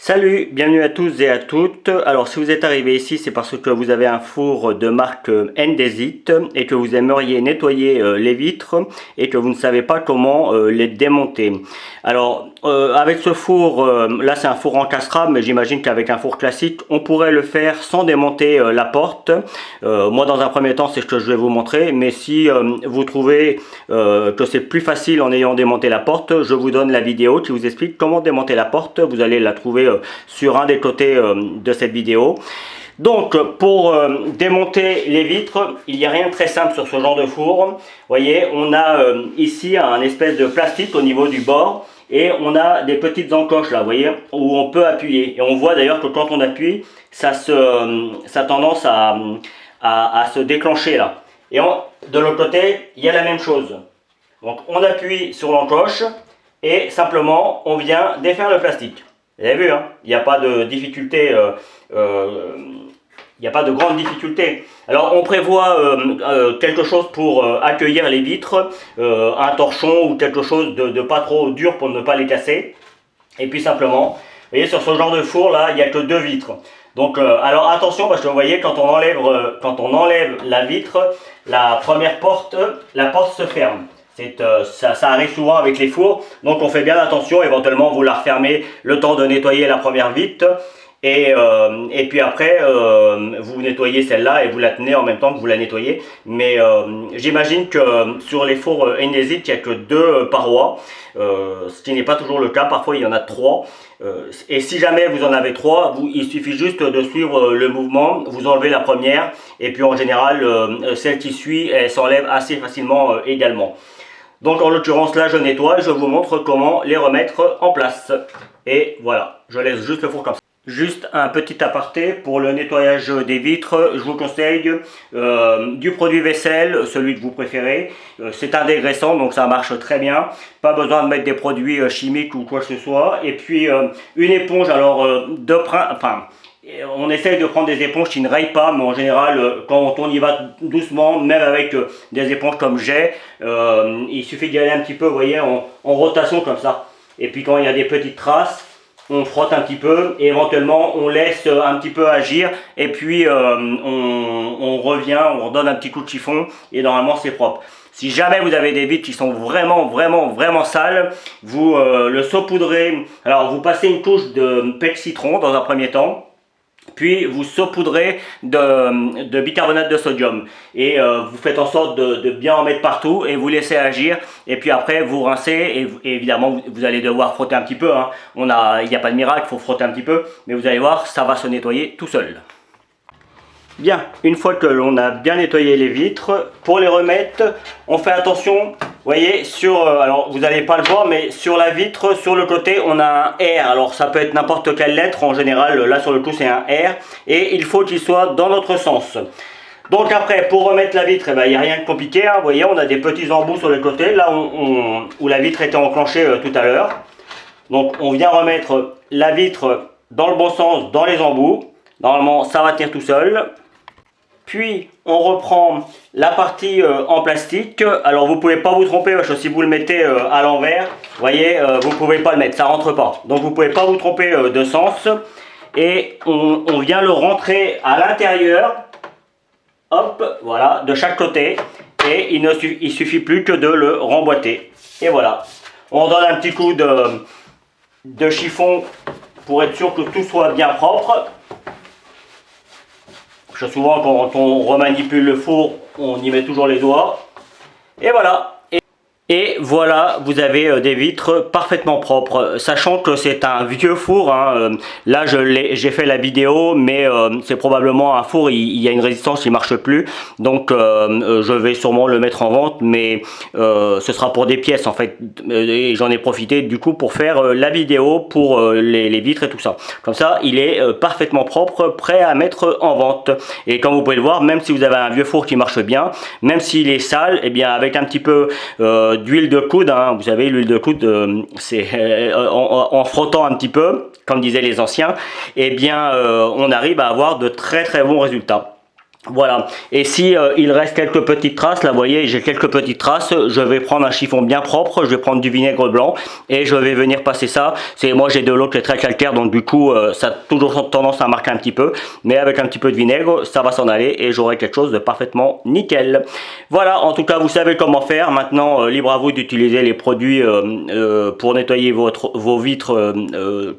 Salut, bienvenue à tous et à toutes. Alors si vous êtes arrivé ici, c'est parce que vous avez un four de marque Indesit et que vous aimeriez nettoyer les vitres et que vous ne savez pas comment les démonter. Alors avec ce four, là c'est un four en castrable, mais j'imagine qu'avec un four classique, on pourrait le faire sans démonter la porte. Moi dans un premier temps, c'est ce que je vais vous montrer, mais si vous trouvez que c'est plus facile en ayant démonté la porte, je vous donne la vidéo qui vous explique comment démonter la porte. Vous allez la trouver sur un des côtés de cette vidéo. Donc pour démonter les vitres, il n'y a rien de très simple sur ce genre de four. Vous voyez, on a ici un espèce de plastique au niveau du bord et on a des petites encoches là, vous voyez, où on peut appuyer. Et on voit d'ailleurs que quand on appuie, ça a tendance à se déclencher là. Et de l'autre côté, il y a la même chose. Donc on appuie sur l'encoche et simplement on vient défaire le plastique. Vous avez vu, hein, il n'y a pas de difficulté, il n'y a pas de grande difficulté. Alors on prévoit quelque chose pour accueillir les vitres, un torchon ou quelque chose de pas trop dur pour ne pas les casser. Et puis simplement, vous voyez, sur ce genre de four là, il n'y a que deux vitres. Donc alors attention, parce que vous voyez, quand on enlève la vitre, la première porte, la porte se ferme. Ça arrive souvent avec les fours, donc on fait bien attention. Éventuellement vous la refermez le temps de nettoyer la première vitre et puis après vous nettoyez celle-là et vous la tenez en même temps que vous la nettoyez. Mais j'imagine que sur les fours Indesit, il n'y a que deux parois, ce qui n'est pas toujours le cas. Parfois il y en a trois. Et si jamais vous en avez trois, il suffit juste de suivre le mouvement. Vous enlevez la première et puis en général celle qui suit, elle s'enlève assez facilement également. Donc en l'occurrence là je nettoie et je vous montre comment les remettre en place. Et voilà, je laisse juste le four comme ça. Juste un petit aparté pour le nettoyage des vitres, je vous conseille du produit vaisselle, celui que vous préférez. C'est un dégraissant donc ça marche très bien. Pas besoin de mettre des produits chimiques ou quoi que ce soit. Et puis une éponge, alors on essaye de prendre des éponges qui ne rayent pas, mais en général, quand on y va doucement, même avec des éponges comme j'ai, il suffit d'y aller un petit peu, vous voyez, en rotation comme ça. Et puis quand il y a des petites traces, on frotte un petit peu et éventuellement on laisse un petit peu agir. Et puis on revient, on redonne un petit coup de chiffon et normalement c'est propre. Si jamais vous avez des vitres qui sont vraiment sales, vous le saupoudrez. Alors vous passez une couche de pec citron dans un premier temps. Puis vous saupoudrez de bicarbonate de sodium et vous faites en sorte de bien en mettre partout et vous laissez agir. Et puis après vous rincez et évidemment vous allez devoir frotter un petit peu, hein. Il n'y a pas de miracle, il faut frotter un petit peu, mais vous allez voir, ça va se nettoyer tout seul. Bien, une fois que l'on a bien nettoyé les vitres, pour les remettre, on fait attention, vous voyez, alors vous n'allez pas le voir, mais sur la vitre, sur le côté, on a un R. Alors ça peut être n'importe quelle lettre, en général, là sur le coup c'est un R, et il faut qu'il soit dans notre sens. Donc après, pour remettre la vitre, il n'y a rien de compliqué, hein. Vous voyez, on a des petits embouts sur le côté, là où la vitre était enclenchée tout à l'heure. Donc on vient remettre la vitre dans le bon sens, dans les embouts. Normalement, ça va tenir tout seul. Puis on reprend la partie en plastique. Alors vous ne pouvez pas vous tromper parce que si vous le mettez à l'envers, vous voyez, vous ne pouvez pas le mettre, ça ne rentre pas. Donc vous ne pouvez pas vous tromper de sens. Et on vient le rentrer à l'intérieur, hop, voilà, de chaque côté. Et il suffit plus que de le remboîter. Et voilà, on donne un petit coup de chiffon pour être sûr que tout soit bien propre. Souvent quand on remanipule le four, on y met toujours les doigts. Et voilà. Et voilà, vous avez des vitres parfaitement propres, sachant que c'est un vieux four, hein. Là j'ai fait la vidéo, mais c'est probablement un four, il y a une résistance, il ne marche plus. Donc je vais sûrement le mettre en vente, mais ce sera pour des pièces en fait. Et j'en ai profité du coup pour faire la vidéo pour les vitres et tout ça. Comme ça, il est parfaitement propre, prêt à mettre en vente. Et comme vous pouvez le voir, même si vous avez un vieux four qui marche bien, même s'il est sale, et bien avec un petit peu d'huile de coude, hein. Vous savez, l'huile de coude, c'est en frottant un petit peu, comme disaient les anciens, et bien on arrive à avoir de très bons résultats. Voilà, et si il reste quelques petites traces, là vous voyez j'ai quelques petites traces, je vais prendre un chiffon bien propre, je vais prendre du vinaigre blanc et je vais venir passer ça. Moi j'ai de l'eau qui est très calcaire, donc du coup ça a toujours tendance à marquer un petit peu, mais avec un petit peu de vinaigre ça va s'en aller et j'aurai quelque chose de parfaitement nickel. Voilà, en tout cas vous savez comment faire. Maintenant libre à vous d'utiliser les produits pour nettoyer vos vitres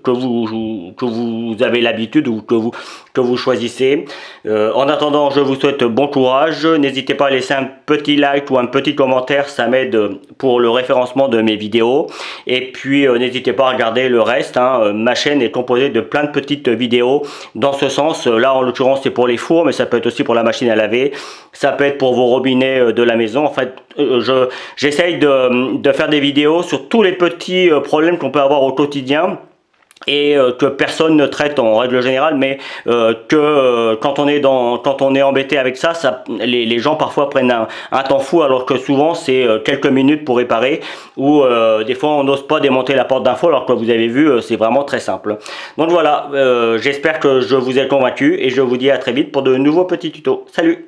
que vous avez l'habitude ou que vous choisissez. En attendant, je vous souhaite bon courage. N'hésitez pas à laisser un petit like ou un petit commentaire, ça m'aide pour le référencement de mes vidéos. Et puis n'hésitez pas à regarder le reste, hein. Ma chaîne est composée de plein de petites vidéos dans ce sens. Là en l'occurrence c'est pour les fours, mais ça peut être aussi pour la machine à laver. Ça peut être pour vos robinets de la maison. En fait, j'essaye de faire des vidéos sur tous les petits problèmes qu'on peut avoir au quotidien et que personne ne traite en règle générale, mais quand on est embêté avec ça, les gens parfois prennent un temps fou, alors que souvent c'est quelques minutes pour réparer, ou des fois on n'ose pas démonter la porte d'un four, alors que vous avez vu c'est vraiment très simple. Donc voilà, j'espère que je vous ai convaincu et je vous dis à très vite pour de nouveaux petits tutos. Salut!